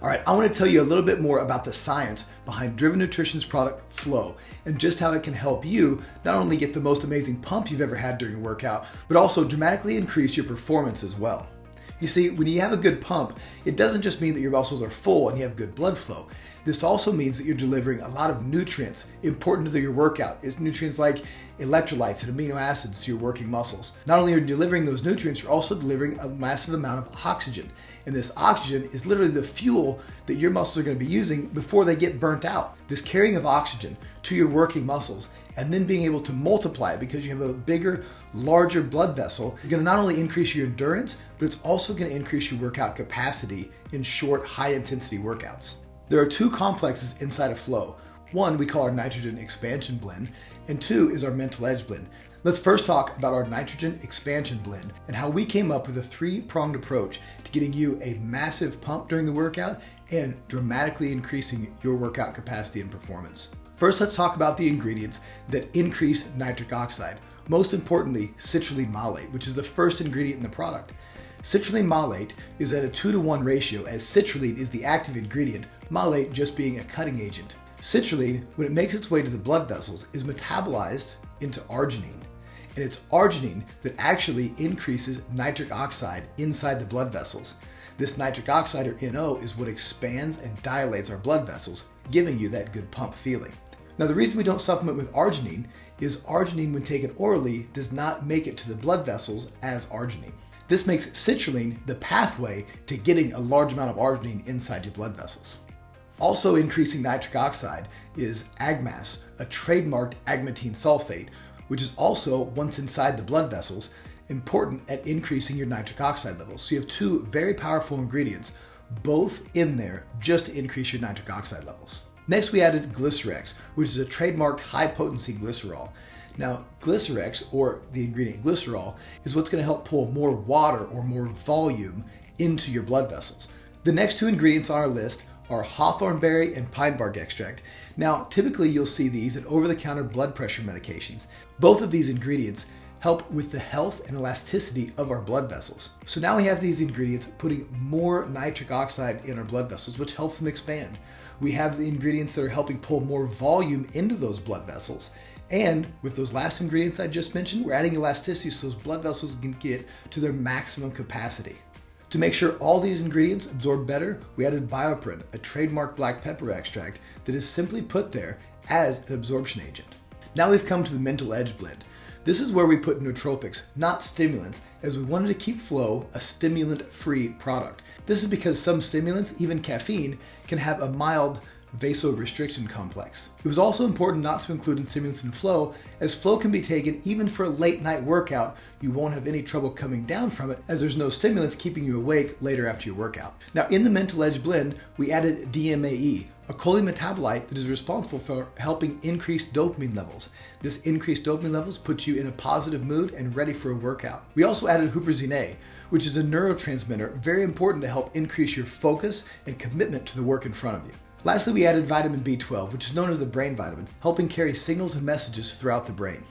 All right, I want to tell you a little bit more about the science behind Driven Nutrition's product Flow and just how it can help you not only get the most amazing pump you've ever had during a workout, but also dramatically increase your performance as well. You see, when you have a good pump, it doesn't just mean that your muscles are full and you have good blood flow. This also means that you're delivering a lot of nutrients important to your workout. It's nutrients like electrolytes and amino acids to your working muscles. Not only are you delivering those nutrients, you're also delivering a massive amount of oxygen. And this oxygen is literally the fuel that your muscles are going to be using before they get burnt out. This carrying of oxygen to your working muscles and then being able to multiply it because you have a bigger, larger blood vessel is going to not only increase your endurance, but it's also going to increase your workout capacity in short, high-intensity workouts. There are two complexes inside of Flow. One we call our nitrogen expansion blend, and two is our mental edge blend. Let's first talk about our nitrogen expansion blend and how we came up with a three-pronged approach to getting you a massive pump during the workout and dramatically increasing your workout capacity and performance. First, let's talk about the ingredients that increase nitric oxide. Most importantly, citrulline malate, which is the first ingredient in the product. Citrulline malate is at a 2-to-1 ratio, as citrulline is the active ingredient, malate just being a cutting agent. Citrulline, when it makes its way to the blood vessels, is metabolized into arginine. And it's arginine that actually increases nitric oxide inside the blood vessels. This nitric oxide, or NO, is what expands and dilates our blood vessels, giving you that good pump feeling. Now, the reason we don't supplement with arginine is arginine, when taken orally, does not make it to the blood vessels as arginine. This makes citrulline the pathway to getting a large amount of arginine inside your blood vessels. Also increasing nitric oxide is AGmass, a trademarked Agmatine sulfate, which is also, once inside the blood vessels, important at increasing your nitric oxide levels. So you have two very powerful ingredients, both in there just to increase your nitric oxide levels. Next, we added Glycerex, which is a trademarked high-potency glycerol. Now, Glycerex, or the ingredient glycerol, is what's going to help pull more water or more volume into your blood vessels. The next two ingredients on our list are hawthornberry and pine bark extract. Now, typically you'll see these in over-the-counter blood pressure medications. Both of these ingredients help with the health and elasticity of our blood vessels. So now we have these ingredients putting more nitric oxide in our blood vessels, which helps them expand. We have the ingredients that are helping pull more volume into those blood vessels. And with those last ingredients I just mentioned, we're adding elasticity so those blood vessels can get to their maximum capacity. To make sure all these ingredients absorb better, we added Bioprin, a trademark black pepper extract that is simply put there as an absorption agent. Now we've come to the mental edge blend. This is where we put nootropics, not stimulants, as we wanted to keep Flow a stimulant-free product. This is because some stimulants, even caffeine, can have a mild vasorestriction complex. It was also important not to include stimulants in Flow, as Flow can be taken even for a late night workout. You won't have any trouble coming down from it, as there's no stimulants keeping you awake later after your workout. Now, in the mental edge blend, we added DMAE, a choline-metabolite that is responsible for helping increase dopamine levels. This increased dopamine levels puts you in a positive mood and ready for a workout. We also added huperzine, which is a neurotransmitter very important to help increase your focus and commitment to the work in front of you. Lastly, we added vitamin B12, which is known as the brain vitamin, helping carry signals and messages throughout the brain.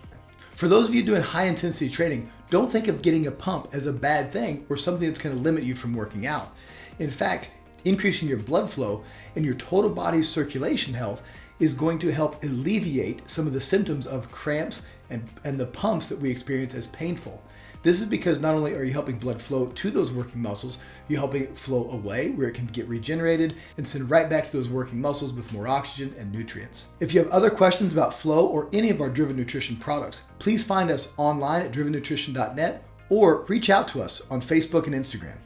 For those of you doing high-intensity training, don't think of getting a pump as a bad thing or something that's going to limit you from working out. In fact, increasing your blood flow and your total body's circulation health is going to help alleviate some of the symptoms of cramps and the pumps that we experience as painful. This is because not only are you helping blood flow to those working muscles, you're helping it flow away where it can get regenerated and send right back to those working muscles with more oxygen and nutrients. If you have other questions about Flow or any of our Driven Nutrition products, please find us online at drivennutrition.net or reach out to us on Facebook and Instagram.